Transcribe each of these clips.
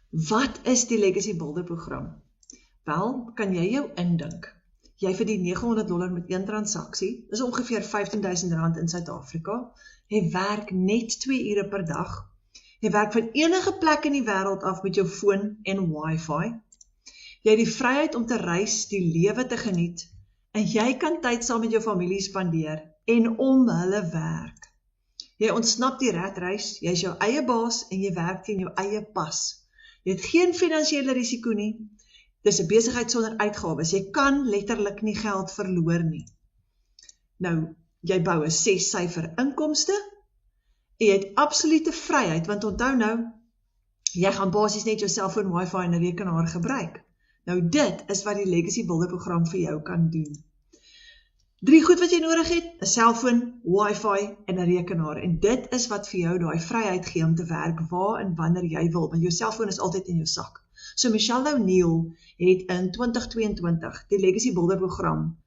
Wat is die Legacy Builder program? Wel, kan jy jou indink? Jy verdien $900 met een transaksie, dis ongeveer R15.000 in Suid-Afrika. Jy werk net 2 ure per dag. Jy werk van enige plek in die wêreld af met jou foon en wifi. Jy het die vryheid om te reis, die lewe te geniet, en jy kan tyd saam met jou familie spandeer en om hulle werk. Jy ontsnap die ratreis, jy is jou eie baas en jy werk teen jou eie pas. Jy het geen finansiële risiko nie. Dis 'n besigheid sonder uitgawes. Jy kan letterlik nie geld verloor nie. Nou, jy bou 'n 6-syfer inkomste en jy het absolute vryheid, want onthou nou, jy gaan basies net jou selfoon, wifi en 'n rekenaar gebruik. Nou dit is wat die Legacy Builder program vir jou kan doen. 3 goed wat jy nodig het, 'n selfoon, wifi en 'n rekenaar. En dit is wat vir jou daai vryheid gee om te werk waar en wanneer jy wil, want jou selfoon is altyd in jou sak. So Michelle O'Neil het in 2022 die Legacy Builder program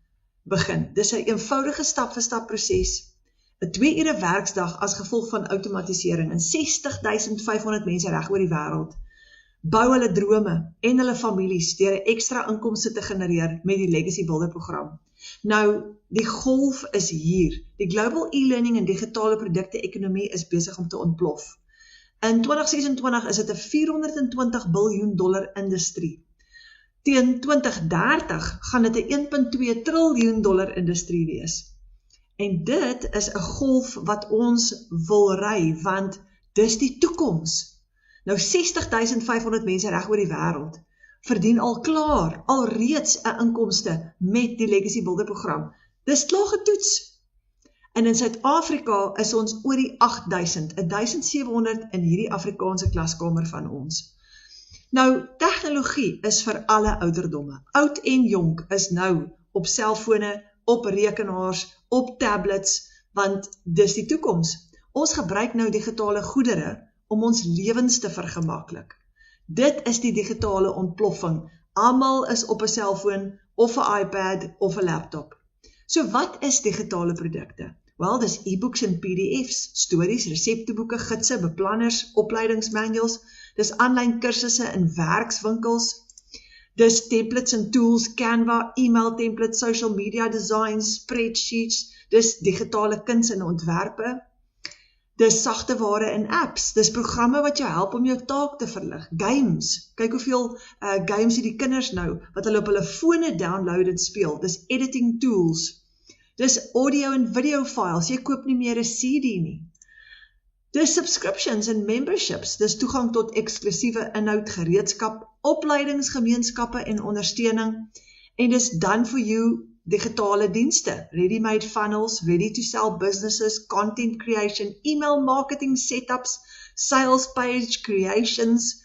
begin. Dis 'n eenvoudige stap-vir-stap proses, 'n 2 ure werksdag as gevolg van outomatisering en 60.500 mense reg oor die wêreld bou hulle drome en hulle families deur 'n ekstra inkomste te genereer met die Legacy Builder program. Nou, die golf is hier. Die global e-learning en digitale produkte ekonomie is besig om te ontplof. In 2026 is dit 'n $420 biljoen industrie. Teen 2030 gaan dit 'n $1.2 triljoen industrie wees. En dit is 'n golf wat ons wil ry, want dis die toekoms. Nou 60.500 mense reg oor die wêreld verdien alreeds 'n inkomste met die Legacy Builder program. Dis klaar getoets. En in Suid-Afrika is ons oor die 8.000, 1.700 in hierdie Afrikaanse klaskamer van ons. Nou, tegnologie is vir alle ouderdomme. Oud en jonk is nou op selfone, op rekenaars, op tablets, want dis die toekoms. Ons gebruik nou digitale goedere om ons lewens te vergemaklik. Dit is die digitale ontploffing. Almal is op 'n selfoon, of 'n iPad, of 'n laptop. So wat is digitale produkte? Wel, dis e-books en PDF's, stories, resepteboeke, gidse, beplanners, opleidingsmanuals, dis aanlyn kursusse in werkswinkels, dis templates en tools, Canva, e-mail templates, social media designs, spreadsheets, dis digitale kuns en ontwerpe, dis sagte ware en apps, dis programme wat jou help om jou taak te verlig, games, kyk hoeveel games het die kinders nou, wat hulle op hulle fone download en speel, dis editing tools, dis audio en video files, jy koop nie meer 'n CD nie. Dis subscriptions en memberships, dis toegang tot eksklusiewe inhoud, gereedskap, opleidingsgemeenskappe en ondersteuning, en dis done for you digitale dienste, ready-made funnels, ready-to-sell businesses, content creation, email marketing setups, sales page creations.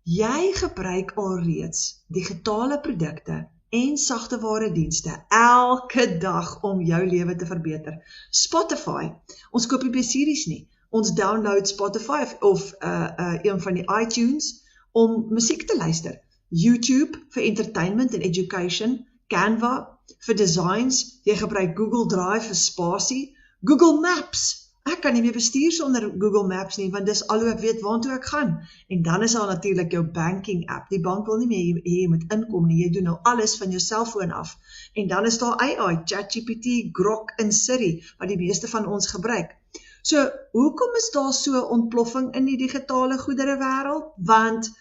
Jy gebruik alreeds digitale produkte en sagteware dienste elke dag om jou lewe te verbeter. Spotify, ons koop nie series nie. Ons download Spotify of een van die iTunes om musiek te luister. YouTube vir entertainment en education, Canva vir designs, jy gebruik Google Drive vir spasie, Google Maps, ek kan nie meer bestuur sonder Google Maps nie, want dis al hoe ek weet waartoe ek gaan, en dan is daar natuurlik jou banking app, die bank wil nie meer jy moet inkom nie, jy doen nou alles van jou selfoon af, en dan is daar AI, ChatGPT, Grok en Siri, wat die meeste van ons gebruik. So, hoekom is daar so ontploffing in die digitale goedere wêreld? Want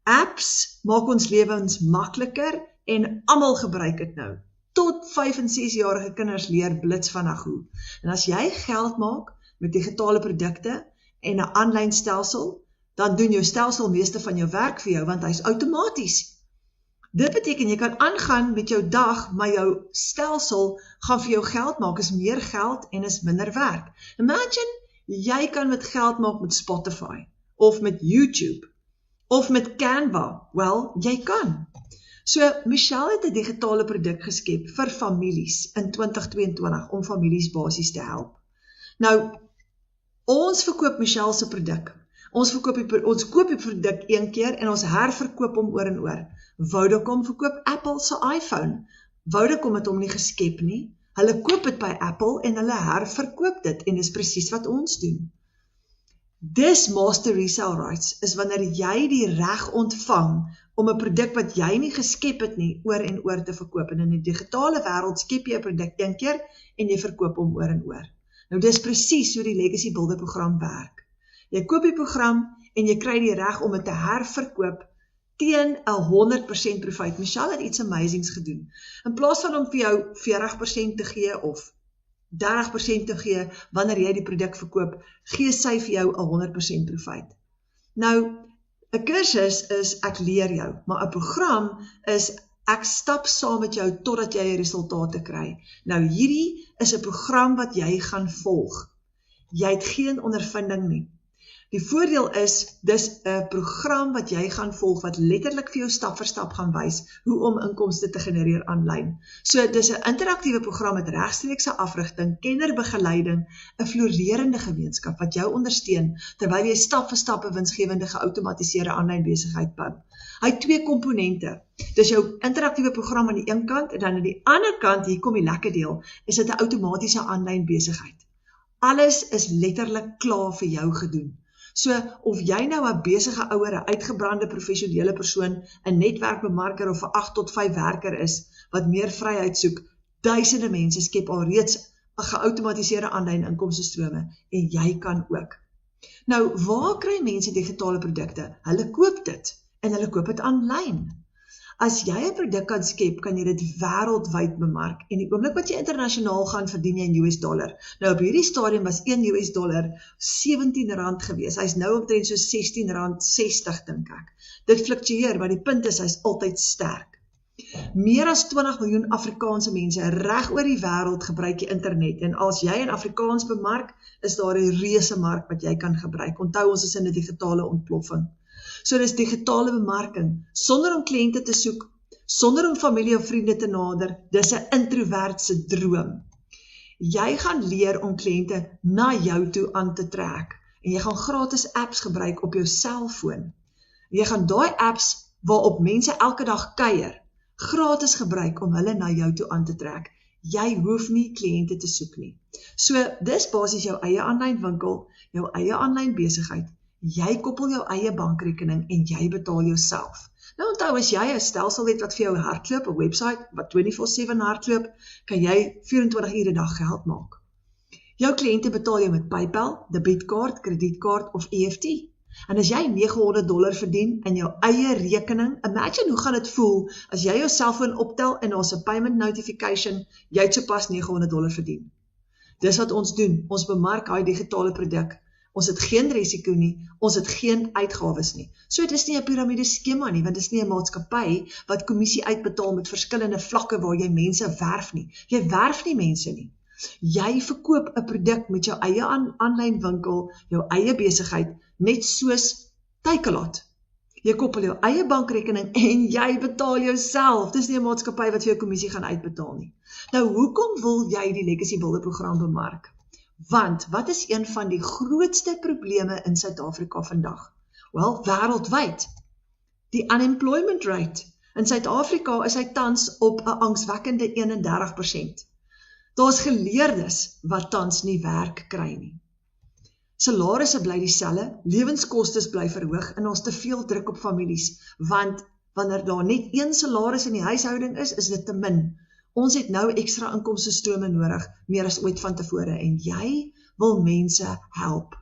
apps maak ons lewens makliker en almal gebruik dit nou. Tot 5 en 6-jarige kinders leer blits vinnig hoe. En as jy geld maak met digitale produkte en 'n aanlyn stelsel, dan doen jou stelsel meeste van jou werk vir jou, want hy's outomaties. Dit beteken jy kan aangaan met jou dag, maar jou stelsel gaan vir jou geld maak, is meer geld en is minder werk. Imagine, jy kan met geld maak met Spotify, of met YouTube, of met Canva. Wel, jy kan. So, Michelle het 'n digitale produk geskep vir families in 2022 om families basies te help. Nou, ons verkoop Michelle se produk. Ons koop die produk een keer en ons herverkoop hom oor en oor. Vodacom verkoop Apple se iPhone. Vodacom het hom nie geskep nie. Hulle koop dit by Apple en hulle herverkoop dit en dis presies wat ons doen. Dis master resale rights is wanneer jy die reg ontvang om 'n produk wat jy nie geskep het nie, oor en oor te verkoop. En in die digitale wêreld skep jy 'n produk een keer en jy verkoop hom oor en oor. Nou dis presies hoe die Legacy Builder program werk. Jy koop die program en jy kry die reg om dit te herverkoop teen 'n 100% profijt. Michelle het iets amazings gedoen. In plaas van om vir jou 40% te gee of 30% te gee wanneer jy die produk verkoop, gee sy vir jou 'n 100% profijt. Nou, 'n kursus is ek leer jou, maar 'n program is ek stap saam met jou totdat jy die resultate kry. Nou hierdie is 'n program wat jy gaan volg. Jy het geen ondervinding nie. Die voordeel is, dis 'n program wat jy gaan volg, wat letterlik vir jou stap vir stap gaan wys, hoe om inkomste te genereer aanlyn. So, dis 'n interaktiewe program met regstreekse afrigting, kennerbegeleiding, 'n floreerende gemeenskap wat jou ondersteun, terwyl jy stap vir stap 'n winsgewende geautomatiseerde aanlyn besigheid bou. Hy het 2 komponente. Dis jou interaktiewe program aan die een kant, en dan aan die ander kant, hier kom die lekker deel, is dit 'n outomatiese aanlyn besigheid. Alles is letterlik klaar vir jou gedoen. So, of jy nou 'n besige ouer, 'n uitgebrande professionele persoon, 'n netwerkbemarker of 'n 8 tot 5 werker is, wat meer vryheid soek, duisende mense skep alreeds 'n geautomatiseerde aanlyn inkomstestrome, en jy kan ook. Nou, waar kry mense digitale produkte? Hulle koop dit, en hulle koop dit aanlyn. As jy 'n produk kan skep, kan jy dit wêreldwyd bemark, en die oomblik wat jy internasionaal gaan, verdien jy in US$. Nou op hierdie stadium was $1 R17 gewees, hy is nou omtrent so R16.60 dink ek. Dit fluktueer, maar die punt is, hy is altyd sterk. Meer as 20 miljoen Afrikaanse mense reg oor die wêreld gebruik die internet, en as jy in Afrikaans bemark, is daar 'n reuse mark wat jy kan gebruik. Onthou, ons is in 'n digitale ontploffing. So dis digitale bemarking, sonder om kliënte te soek, sonder om familie of vriende te nader, dis 'n introvert se droom. Jy gaan leer om kliënte na jou toe aan te trek, en jy gaan gratis apps gebruik op jou selfoon. Jy gaan daai apps waarop mense elke dag kuier, gratis gebruik om hulle na jou toe aan te trek. Jy hoef nie kliënte te soek nie. So, dis basies jou eie aanlyn winkel, jou eie aanlyn besigheid. Jy koppel jou eie bankrekening en jy betaal jouself. Nou onthou, as jy 'n stelsel het wat vir jou hardloop, 'n website wat 24/7 hardloop, kan jy 24 ure 'n dag geld maak. Jou kliënte betaal jou met PayPal, debietkaart, kredietkaart of EFT. En as jy $900 verdien in jou eie rekening, imagine hoe gaan dit voel as jy jou selfoon optel en ons 'n payment notification, jy het sopas $900 verdien. Dis wat ons doen, ons bemark daai digitale produk. Ons het geen risiko nie, ons het geen uitgawes nie. So dis nie 'n piramide skema nie, want dis nie 'n maatskappy wat kommissie uitbetaal met verskillende vlakke waar jy mense werf nie. Jy werf nie mense nie. Jy verkoop 'n produk met jou eie aanlyn winkel, jou eie besigheid, net soos Takealot. Jy koppel jou eie bankrekening en jy betaal jouself. Dis nie 'n maatskappy wat vir jou kommissie gaan uitbetaal nie. Nou, hoekom wil jy die Legacy Builder program bemark? Want, wat is een van die grootste probleme in Suid-Afrika vandag? Wel, wêreldwyd. Die unemployment rate. In Suid-Afrika is hy tans op 'n angswekkende 31%. Daar's geleerdes wat tans nie werk kry nie. Salarisse bly dieselfde, lewenskostes bly verhoog en ons te veel druk op families, want wanneer daar net een salaris in die huishouding is dit te min. Ons het nou ekstra inkomstestrome nodig, meer as ooit van tevore, en jy wil mense help.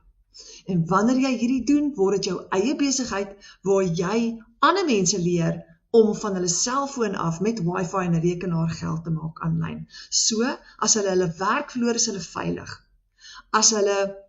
En wanneer jy hierdie doen, word dit jou eie besigheid, waar jy ander mense leer om van hulle selfoon af met wifi en 'n rekenaar geld te maak aanlyn. So, as hulle werk verloor, is hulle veilig. As hulle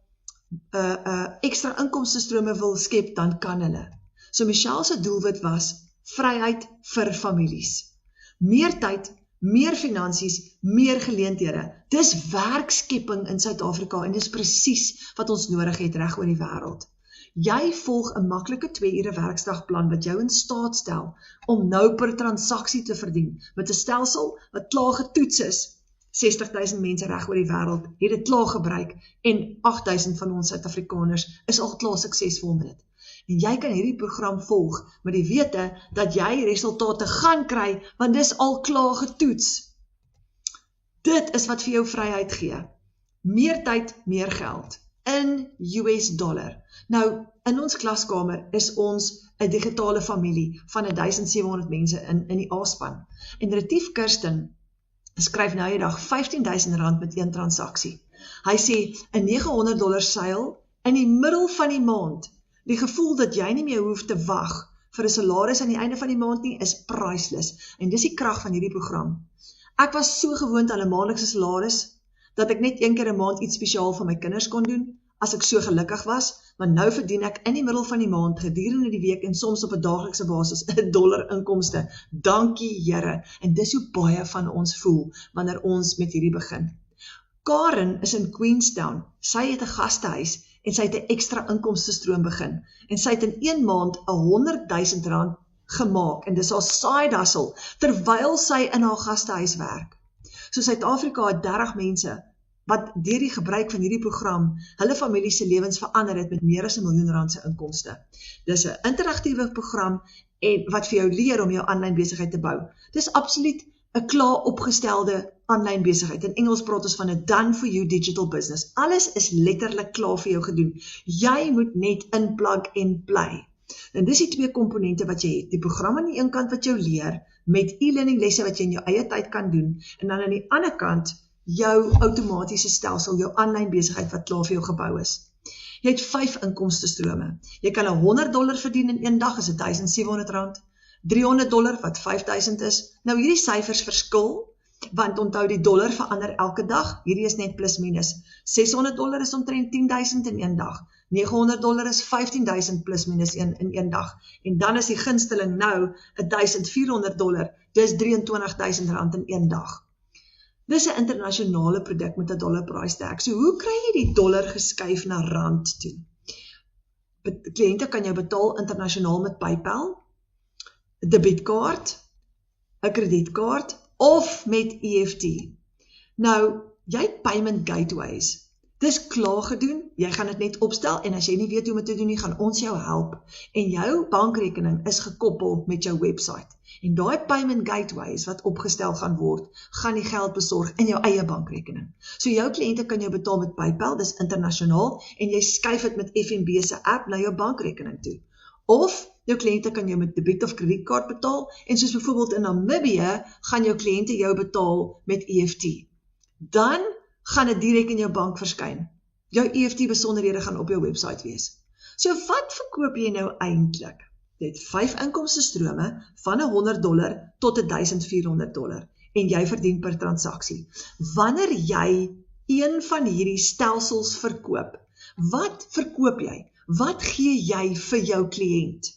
ekstra inkomstestrome wil skep, dan kan hulle. So Michelle se doelwit was vryheid vir families. Meer tyd, meer finansies, meer geleenthede. Dis werkskepping in Suid-Afrika en dis presies wat ons nodig het reg oor die wêreld. Jy volg 'n maklike 2-ure werksdagplan wat jou in staat stel om nou per transaksie te verdien met 'n stelsel wat klaar getoets is. 60,000 mense reg oor die wêreld het dit klaar gebruik en 8,000 van ons Suid-Afrikaners is al klaar suksesvol met dit. En jy kan hierdie program volg met die wete dat jy resultate gaan kry, want dis al klaar getoets. Dit is wat vir jou vryheid gee. Meer tyd, meer geld. In US$. Nou, in ons klaskamer is ons 'n digitale familie van 1700 mense in die A-span. En Retief Kirsten skryf nou die dag R15.000 met een transaksie. Hy sê, 'n $900 seil in die middel van die maand. Die gevoel dat jy nie meer hoef te wag vir 'n salaris aan die einde van die maand nie, is priceless. En dis die krag van hierdie program. Ek was so gewoond aan 'n maandelikse salaris, dat ek net een keer 'n maand iets spesiaal vir my kinders kon doen, as ek so gelukkig was, maar nou verdien ek in die middel van die maand, gedurende die week en soms op 'n daaglikse basis, $1 inkomste. Dankie Here, en dis hoe baie van ons voel, wanneer ons met hierdie begin. Karen is in Queenstown, sy het 'n gastehuis, en sy het 'n ekstra inkomstestroom begin, en sy het in 1 maand R100.000 gemaak, en dis haar side hustle, terwyl sy in haar gastehuis werk. So Suid-Afrika het 30 mense, wat deur die gebruik van hierdie program, hulle familie se lewens verander het met meer as R1 miljoen se inkomste. Dis 'n interaktiewe program, en wat vir jou leer om jou aanlyn besigheid te bou. Dis absoluut 'n klaar opgestelde aanlyn besigheid. In Engels praat ons van 'n done for you digital business. Alles is letterlik klaar vir jou gedoen. Jy moet net inplug en play. En dis die 2 komponente wat jy het. Die program aan die een kant wat jou leer, met e-learning lesse wat jy in jou eie tyd kan doen, en dan aan die ander kant, jou outomatiese stelsel, jou aanlyn besigheid wat klaar vir jou gebou is. Jy het 5 inkomstestrome. Jy kan $100 verdien in een dag, is R1.700. $300 wat $5.000 is. Nou hierdie syfers verskil, want onthou die dollar verander elke dag, hierdie is net plus minus. $600 is omtrent 10.000 in een dag. $900 is 15.000 plus minus in een dag. En dan is die gunsteling nou $1.400, dis R23.000 in een dag. Dis 'n internasionale produk met 'n dollar price tag. So hoe kry jy die dollar geskuif na rand toe? Kliënte kan jou betaal internasionaal met PayPal, 'n debietkaart, 'n kredietkaart of met EFT. Nou, jy het payment gateways. Dis klaar gedoen, jy gaan dit net opstel en as jy nie weet hoe om te doen nie, gaan ons jou help. En jou bankrekening is gekoppel met jou website. En daai payment gateways wat opgestel gaan word, gaan die geld besorg in jou eie bankrekening. So jou kliënte kan jou betaal met PayPal, dis internasionaal, en jy skuif dit met FNB se app na jou bankrekening toe. Of jou kliënte kan jou met debiet of kredietkaart betaal, en soos byvoorbeeld in Namibië, gaan jou kliënte jou betaal met EFT. Dan gaan dit direk in jou bank verskyn. Jou EFT besonderhede gaan op jou website wees. So wat verkoop jy nou eintlik? Jy het 5 inkomstestrome van $100 tot $1.400 en jy verdien per transaksie. Wanneer jy een van hierdie stelsels verkoop, wat verkoop jy? Wat gee jy vir jou kliënt?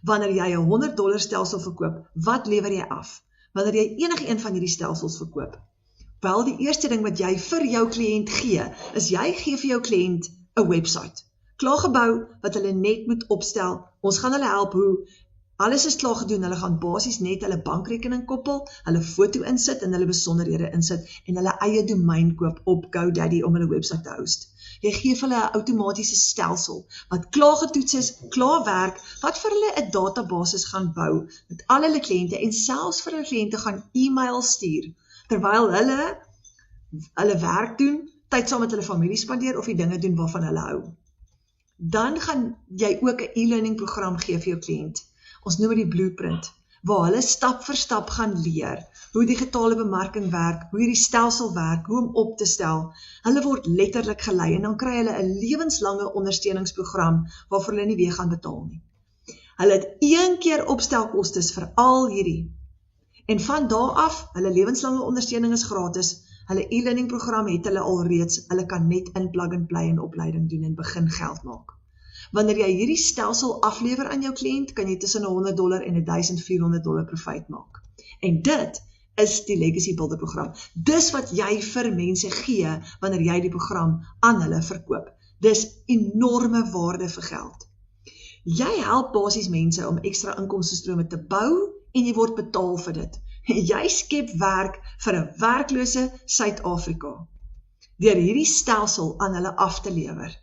Wanneer jy $'n $100 stelsel verkoop, wat lewer jy af? Wanneer jy enige een van hierdie stelsels verkoop, wel, die eerste ding wat jy vir jou kliënt gee, is jy gee vir jou kliënt 'n website. Klaar gebou, wat hulle net moet opstel. Ons gaan hulle help hoe. Alles is klaar gedoen, hulle gaan basies net hulle bankrekening koppel, hulle foto insit en hulle besonderhede insit en hulle eie domein koop op GoDaddy om hulle website te host. Jy gee vir hulle 'n outomatiese stelsel, wat klaar getoets is, klaar werk, wat vir hulle 'n databasis gaan bou, met al hulle kliënte en selfs vir hulle kliënte gaan e-mail stuur, terwyl hulle werk doen, tyd saam met hulle familie spandeer of die dinge doen waarvan hulle hou. Dan gaan jy ook 'n e-learning program gee vir jou kliënt. Ons noem dit die blueprint, waar hulle stap vir stap gaan leer hoe digitale bemarking werk, hoe hierdie stelsel werk, hoe om op te stel. Hulle word letterlik gelei en dan kry hulle 'n lewenslange ondersteuningsprogram waarvoor hulle nie weer gaan betaal nie. Hulle het 1 keer opstelkostes vir al hierdie. En van daar af, hulle lewenslange ondersteuning is gratis. Hulle e-learning program het hulle alreeds, hulle kan net in plug and play en opleiding doen en begin geld maak. Wanneer jy hierdie stelsel aflewer aan jou kliënt, kan jy tussen $100 en $1.400 profijt maak. En dit is die Legacy Builder program. Dis wat jy vir mense gee, wanneer jy die program aan hulle verkoop. Dis enorme waarde vir geld. Jy help basies mense om ekstra inkomstestrome te bou, en jy word betaal vir dit. Jy skep werk vir 'n werklose Suid-Afrika, deur hierdie stelsel aan hulle af te lewer.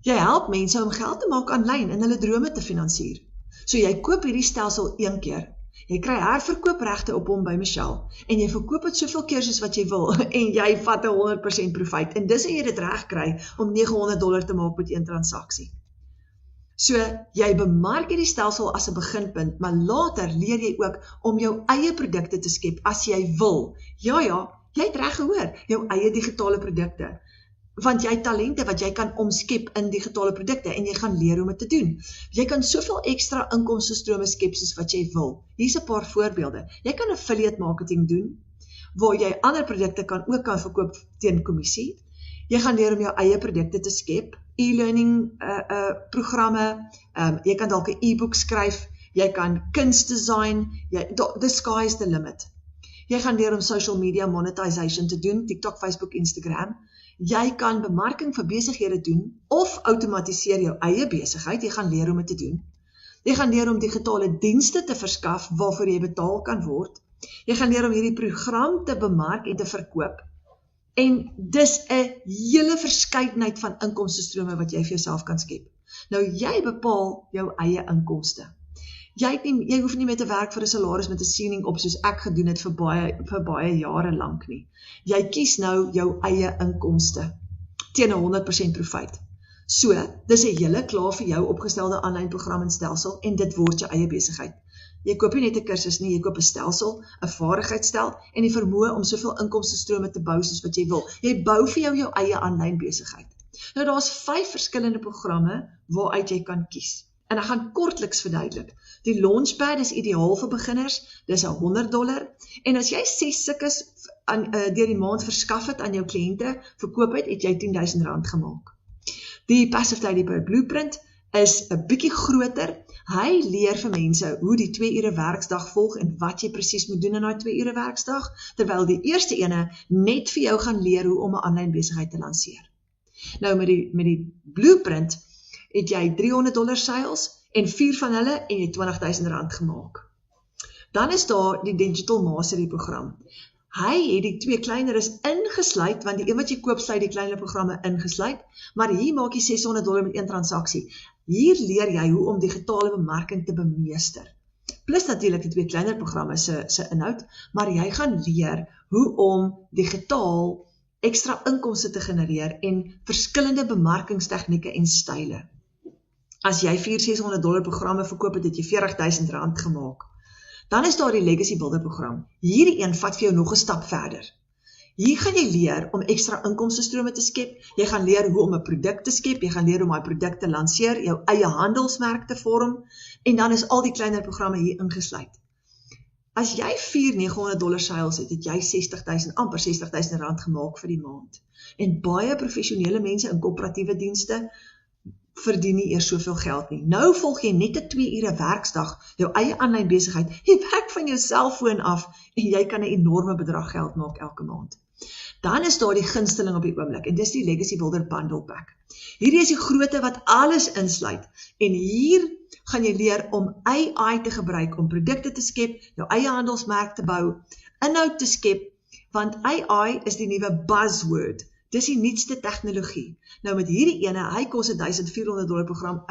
Jy help mense om geld te maak aanlyn en hulle drome te finansier. So jy koop hierdie stelsel 1 keer. Jy kry herverkoopregte op hom by Michelle, en jy verkoop dit soveel keer soos wat jy wil, en jy vat 'n 100% profijt, en dis hoe jy dit reg kry om $900 te maak met een transaksie. So, jy bemark hierdie stelsel as 'n beginpunt, maar later leer jy ook om jou eie produkte te skep as jy wil. Ja, jy het reg gehoor, jou eie digitale produkte. Want jy het talente wat jy kan omskep in digitale produkte en jy gaan leer om dit te doen. Jy kan soveel ekstra inkomstestrome skep soos wat jy wil. Hier's 'n paar voorbeelde. Jy kan affiliate marketing doen, waar jy ander produkte ook kan verkoop teen kommissie. Jy gaan leer om jou eie produkte te skep, e-learning programme, jy kan dalk 'n e-book skryf, jy kan kuns design, the sky is the limit. Jy gaan leer om social media monetization te doen, TikTok, Facebook, Instagram. Jy kan bemarking vir besighede doen, of outomatiseer jou eie besigheid, jy gaan leer om dit te doen. Jy gaan leer om digitale dienste te verskaf, waarvoor jy betaal kan word. Jy gaan leer om hierdie program te bemark en te verkoop. En dis 'n hele verskeidenheid van inkomstestrome wat jy vir jouself kan skep. Nou, jy bepaal jou eie inkomste. Jy hoef nie meer te werk vir 'n salaris met 'n siening op soos ek gedoen het vir baie jare lank nie. Jy kies nou jou eie inkomste teen 'n 100% profijt. So, dis 'n hele klaar vir jou opgestelde aanlyn program en stelsel en dit word jou eie besigheid. Jy koop nie net 'n kursus nie, jy koop 'n stelsel, 'n vaardigheidsstel en die vermoë om soveel inkomstestrome te bou soos wat jy wil. Jy bou vir jou eie aanlyn besigheid. Nou, daar's 5 verskillende programme waaruit jy kan kies. En ek gaan kortliks verduidelik. Die Launchpad is ideaal vir beginners, dis $100, en as jy 6 sulke deur die maand verskaf het aan jou kliënte, verkoop het jy R10,000 gemaak. Die Passive Daily Blueprint is 'n bietjie groter. Hy leer vir mense hoe die 2 ure werksdag volg en wat jy presies moet doen in daai 2 ure werksdag, terwyl die eerste ene net vir jou gaan leer hoe om 'n aanlyn besigheid te lanseer. Nou met die Blueprint het jy $300 sales en 4 van hulle en jy R20,000 gemaak. Dan is daar die Digital Mastery program. Hy het die 2 kleineres ingesluit, want die een wat jy koop sluit die kleiner programme ingesluit, maar hier maak jy $600 met 1 transaksie. Hier leer jy hoe om digitale bemarking te bemeester. Plus natuurlik die 2 kleiner programme se inhoud, maar jy gaan leer hoe om digitaal ekstra inkomste te genereer en verskillende bemarkingstegnieke en style. As jy $400-600 programme verkoop het jy R40,000 gemaak. Dan is daar die Legacy Builder program. Hierdie een vat vir jou nog 'n stap verder. Hier gaan jy leer om ekstra inkomstestrome te skep, jy gaan leer hoe om 'n produk te skep, jy gaan leer om daai produk te lanseer, jou eie handelsmerk te vorm, en dan is al die kleiner programme hier ingesluit. As jy $400-900 sales het jy amper R60,000 gemaak vir die maand. En baie professionele mense in koöperatiewe dienste verdien nie eers soveel geld nie. Nou volg jy net 'n 2 ure werksdag, jou eie aanlyn besigheid, jy werk van jou selfoon af en jy kan 'n enorme bedrag geld maak elke maand. Dan is daar die gunsteling op die oomblik en dis die Legacy Builder Bundle Pack. Hierdie is die grootte wat alles insluit en hier gaan jy leer om AI te gebruik om produkte te skep, jou eie handelsmerk te bou, inhoud te skep, want AI is die nuwe buzzword. Dis die nuutste tegnologie. Nou met hierdie ene, hy kos $1,400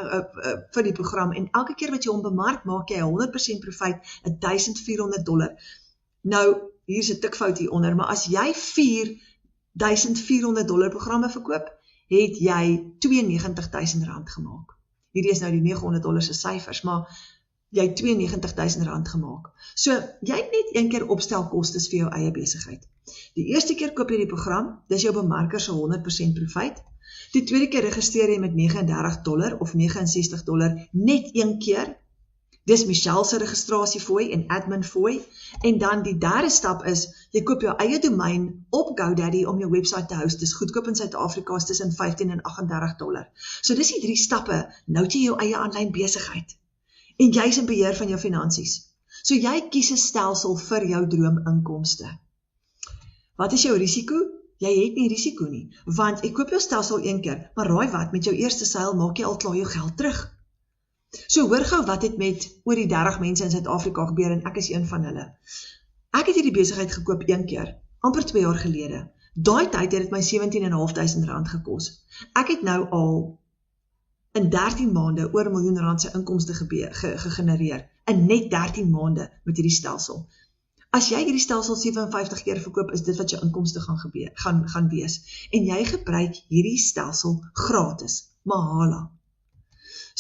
vir die program en elke keer wat jy hom bemark, maak jy 100% profijt, $1,400. Nou, hier is 'n tikfout hieronder, maar as jy $4,400 programme verkoop, het jy $92,000 gemaak. Hierdie is nou die $900 se syfers, maar jy het $92,000 gemaak. So, jy het net een keer opstelkostes vir jou eie besigheid. Die eerste keer koop jy die program, dis jou bemarker se 100% profijt. Die tweede keer registreer jy met $39 of $69 net een keer. Dis Michelle se registrasiefooi en admin fooi. En dan die derde stap is, jy koop jou eie domein op GoDaddy om jou website te host. Dis goedkoop in Suid-Afrika, is tussen $15 en $38. So dis die 3 stappe, nou het jy jou eie aanlyn besigheid. En jy is in beheer van jou finansies. So jy kies 'n stelsel vir jou droominkomste. Wat is jou risiko? Jy het nie risiko nie, want ek koop jou stelsel een keer, maar raai wat, met jou eerste seil maak jy al klaar jou geld terug. So hoor gou wat het met oor die 30 mense in Suid-Afrika gebeur en ek is een van hulle. Ek het hierdie besigheid gekoop een keer, amper 2 jaar gelede. Daai tyd het dit my $17,500 gekos. Ek het nou al in 13 maande oor R1 miljoen se inkomste gegenereer, in net 13 maande met hierdie stelsel. As jy hierdie stelsel 57 keer verkoop, is dit wat jou inkomste gaan wees. En jy gebruik hierdie stelsel gratis, mahala.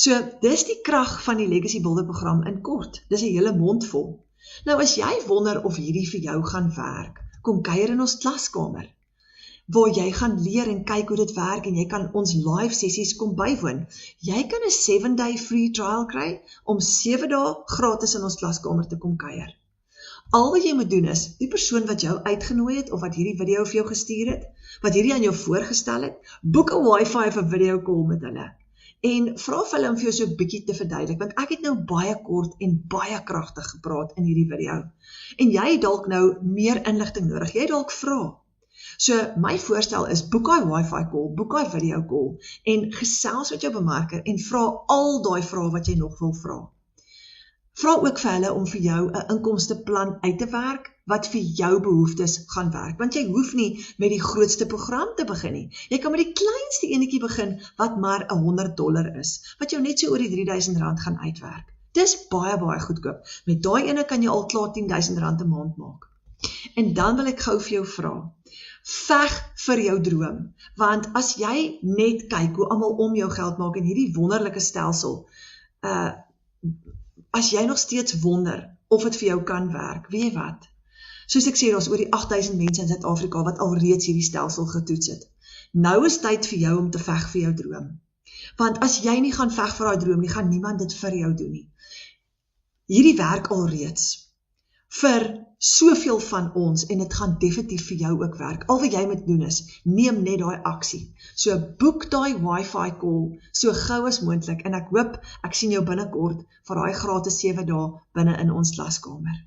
So, dis die krag van die Legacy Builder program in kort. Dis 'n hele mond vol. Nou as jy wonder of hierdie vir jou gaan werk, kom kuier in ons klaskamer, waar jy gaan leer en kyk hoe dit werk en jy kan ons live sessies kom bywoon. Jy kan 'n 7-day free trial kry om 7 dae gratis in ons klaskamer te kom kuier. Al wat jy moet doen is, die persoon wat jou uitgenooi het of wat hierdie video vir jou gestuur het, wat hierdie aan jou voorgestel het, boek 'n Wi-Fi of 'n video call met hulle. En vra vir hulle om vir jou so 'n bietjie te verduidelik, want ek het nou baie kort en baie kragtig gepraat in hierdie video. En jy het dalk nou meer inligting nodig, jy het dalk vra. So my voorstel is, boek daai Wi-Fi call, boek daai video call, en gesels met jou bemarker en vra al daai vrae wat jy nog wil vra. Vra ook vir hulle om vir jou 'n inkomsteplan uit te werk, wat vir jou behoeftes gaan werk, want jy hoef nie met die grootste program te begin nie. Jy kan met die kleinste enetjie begin, wat maar $100 is, wat jou net so oor die R3000 gaan uitwerk. Dis baie, baie goedkoop. Met daai ene kan jy al klaar R10.000 'n maand maak. En dan wil ek gou vir jou vra, veg vir jou droom, want as jy net kyk hoe almal om jou geld maak in hierdie wonderlike stelsel, as jy nog steeds wonder of dit vir jou kan werk, weet jy wat? Soos ek sê, daar's oor die 8000 mense in Suid-Afrika wat alreeds hierdie stelsel getoets het. Nou is tyd vir jou om te veg vir jou droom. Want as jy nie gaan veg vir daai droom nie, gaan niemand dit vir jou doen nie. Hierdie werk alreeds vir soveel van ons en dit gaan definitief vir jou ook werk. Al wat jy moet doen is, neem net daai aksie. So boek daai Wi-Fi call so gou as moontlik en ek hoop ek sien jou binnekort vir daai gratis 7 dae binne in ons klaskamer.